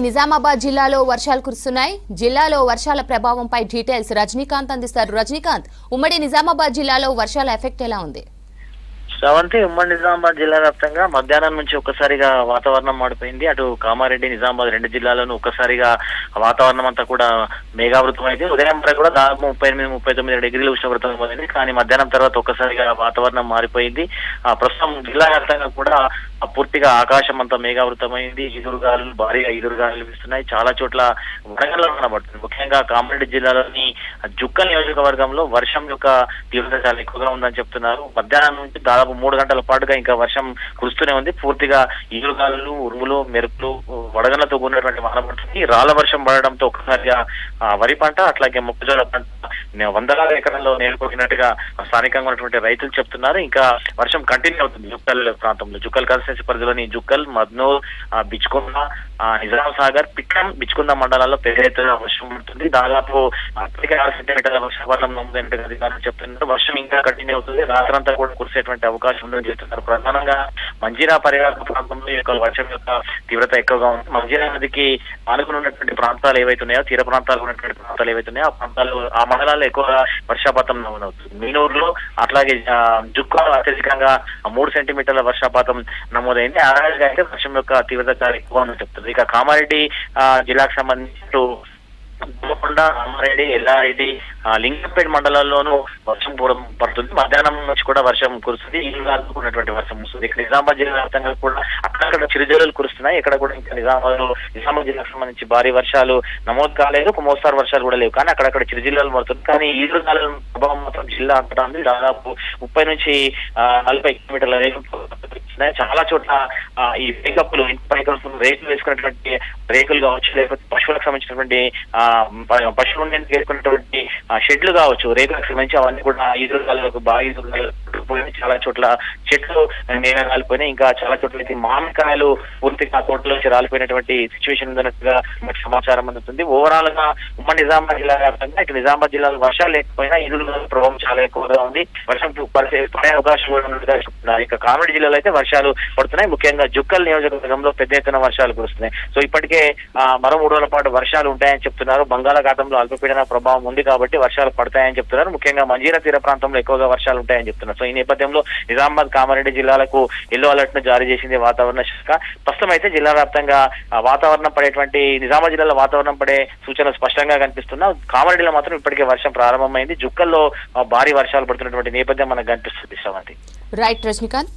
నిజామాబాద్ జిల్లాలో వర్షాలు కురుస్తున్నాయి. జిల్లాలో వర్షాల ప్రభావంపై డీటెయిల్స్ రజనీకాంత్ అందిస్తారు. రజనీకాంత్, ఉమ్మడి నిజామాబాద్ జిల్లాలో వర్షాల ఎఫెక్ట్ ఎలా ఉంది? శ్రవంతి, ఉమ్మడి నిజామాబాద్ జిల్లా వ్యాప్తంగా మధ్యాహ్నం నుంచి ఒక్కసారిగా వాతావరణం మాడిపోయింది. అటు కామారెడ్డి, నిజామాబాద్ రెండు జిల్లాల్లోనూ ఒక్కసారిగా వాతావరణం అంతా కూడా మేఘావృతం అయితే ఉదయం వరకు కూడా దాదాపు 38-39 డిగ్రీల ఉష్ణోగ్రత నమోదైంది. కానీ మధ్యాహ్నం తర్వాత ఒక్కసారిగా వాతావరణం మారిపోయింది. ప్రస్తుతం జిల్లా వ్యాప్తంగా కూడా పూర్తిగా ఆకాశం అంతా మేఘావృతమైంది. ఈదురుగాలు, భారీగా ఈదురుగాలు వీస్తున్నాయి. చాలా చోట్ల వడగండ్లు కనబడుతుంది. ముఖ్యంగా కామారెడ్డి జిల్లాలోని జుక్కల్ నియోజకవర్గంలో వర్షం యొక్క తీవ్రత చాలా ఎక్కువగా ఉందని చెప్తున్నారు. మధ్యాహ్నం నుంచి దాదాపు 3 గంటల పాటుగా ఇంకా వర్షం కురుస్తూనే ఉంది. పూర్తిగా ఈదురుగాలు, ఉరుములు, మెరుపులు, వడగండ్లతో కూడినటువంటి వాన పడుతుంది. రాళ్ల వర్షం పడడంతో ఒక్కసారిగా వరి పంట, అట్లాగే మొక్కజొన్న పంట వందలాది ఎకరాల్లో నేర్కొట్టినట్టుగా స్థానికంగా ఉన్నటువంటి రైతులు చెప్తున్నారు. ఇంకా వర్షం కంటిన్యూ అవుతుంది జుక్కల్ ప్రాంతంలో. జుక్కల్ కాన్స్టిట్యూన్సీ పరిధిలోని జుక్కల్, మద్నూర్, బిచ్కుంద, నిజాం సాగర్, పిక్కం, బిచ్కుంద మండలాల్లో పెద్ద ఎత్తున వర్షం పడుతుంది. దాదాపు 6 సెంటీమీటర్ల వర్షపాతం నమోదైనట్టుగా అధికారులు చెప్తున్నారు. వర్షం ఇంకా కంటిన్యూ అవుతుంది. రాత్రంతా కూడా కురిసేటువంటి అవకాశం ఉందని చెప్తున్నారు. ప్రధానంగా మంజీరా పరివాహక ప్రాంతంలో ఈ యొక్క వర్షం యొక్క తీవ్రత ఎక్కువగా ఉంది. మంజీరా నదికి ఆనుకుని ఉన్నటువంటి ప్రాంతాలు ఏవైతున్నాయో, తీర ప్రాంతాలు ఉన్నటువంటి ప్రాంతాలు ఏవైతున్నాయో ఆ మండలాల్లో ఎక్కువగా వర్షపాతం నమోదవుతుంది. మీనూరులో అట్లాగే జుక్కలో అత్యధికంగా 3 సెంటీమీటర్ల వర్షపాతం నమోదైంది. యావరేజ్ గా అయితే వర్షం యొక్క తీవ్రత చాలా ఎక్కువ అని చెప్తుంది. ఇక కామారెడ్డి జిల్లాకు సంబంధించి దోమకొండ, రామారెడ్డి, ఎల్లారెడ్డి, లింగంపేట మండలాల్లోనూ వర్షం పడుతుంది. మధ్యాహ్నం నుంచి కూడా వర్షం కురుస్తుంది. ఈదురుగాలుకున్నటువంటి వర్షం వస్తుంది. ఇక్కడ నిజామాబాద్ జిల్లా వ్యాప్తంగా కూడా అక్కడక్కడ చిరుజల్లులు కురుస్తున్నాయి. ఇక్కడ కూడా ఇంకా నిజామాబాద్ జిల్లాకు సంబంధించి భారీ వర్షాలు నమోదు కాలేదు. ఒక మోస్తారు వర్షాలు కూడా లేవు. కానీ అక్కడక్కడ చిరుజిల్లాలు పడుతుంది. కానీ ఈదురుగాల ప్రభావం మాత్రం జిల్లా అంతటా ఉంది. దాదాపు 30 నుంచి 40 కిలోమీటర్ల చాలా చోట్ల ఈ పైకప్పులు, రేకులు వేసుకున్నటువంటి రేకులు కావచ్చు, లేకపోతే పశువులకు సంబంధించినటువంటి పశువులు ఉండేందుకు వేసుకున్నటువంటి షెడ్లు కావచ్చు, రేకులకు సంబంధించి అవన్నీ కూడా ఈదురుగాలకు బాగా ఈదురుగాలు పోయినాయి. చాలా చోట్ల చెట్లు నేల రాలిపోయినాయి. ఇంకా చాలా చోట్ల అయితే మామిడికాయలు పూర్తిగా తోటలోంచి రాలిపోయినటువంటి సిచ్యువేషన్ ఉందన్నట్టుగా మనకు సమాచారం అందుతుంది. ఓవరాల్ గా ఉమ్మడి నిజామాబాద్ జిల్లా వ్యాప్తంగా ఇక నిజామాబాద్ జిల్లాలో వర్షాలు లేకపోయినా ఈదురుగాల ప్రభావం చాలా ఎక్కువగా ఉంది. వర్షం పడే అవకాశం కూడా ఉన్నట్టుగా చెప్తున్నారు. ఇక కామారెడ్డి జిల్లాలో అయితే వర్షాలు పడుతున్నాయి. ముఖ్యంగా జుక్కల్ నియోజకవర్గంలో పెద్ద ఎత్తున వర్షాలు కురుస్తున్నాయి. సో ఇప్పటికే మరో 3 రోజుల పాటు వర్షాలు ఉంటాయని చెప్తున్నారు. బంగాళాఖాతంలో అల్పపీడన ప్రభావం ఉంది కాబట్టి వర్షాలు పడతాయని చెప్తున్నారు. ముఖ్యంగా మంజీరా తీర ప్రాంతంలో ఎక్కువగా వర్షాలు ఉంటాయని చెప్తున్నారు. సో ఈ నేపథ్యంలో నిజామాబాద్, కామారెడ్డి జిల్లాలకు ఎల్లో అలర్ట్ ను జారీ చేసింది వాతావరణ శాఖ. ప్రస్తుతం అయితే జిల్లా వ్యాప్తంగా వాతావరణం పడేటువంటి నిజామాబాద్ జిల్లాలో వాతావరణం పడే సూచనలు స్పష్టంగా కనిపిస్తున్నా. కామారెడ్డిలో మాత్రం ఇప్పటికే వర్షం ప్రారంభమైంది. జుక్కల్లో భారీ వర్షాలు పడుతున్నటువంటి నేపథ్యం మనకు కనిపిస్తుంది. శ్రవంతి. రైట్ రజనీకాంత్.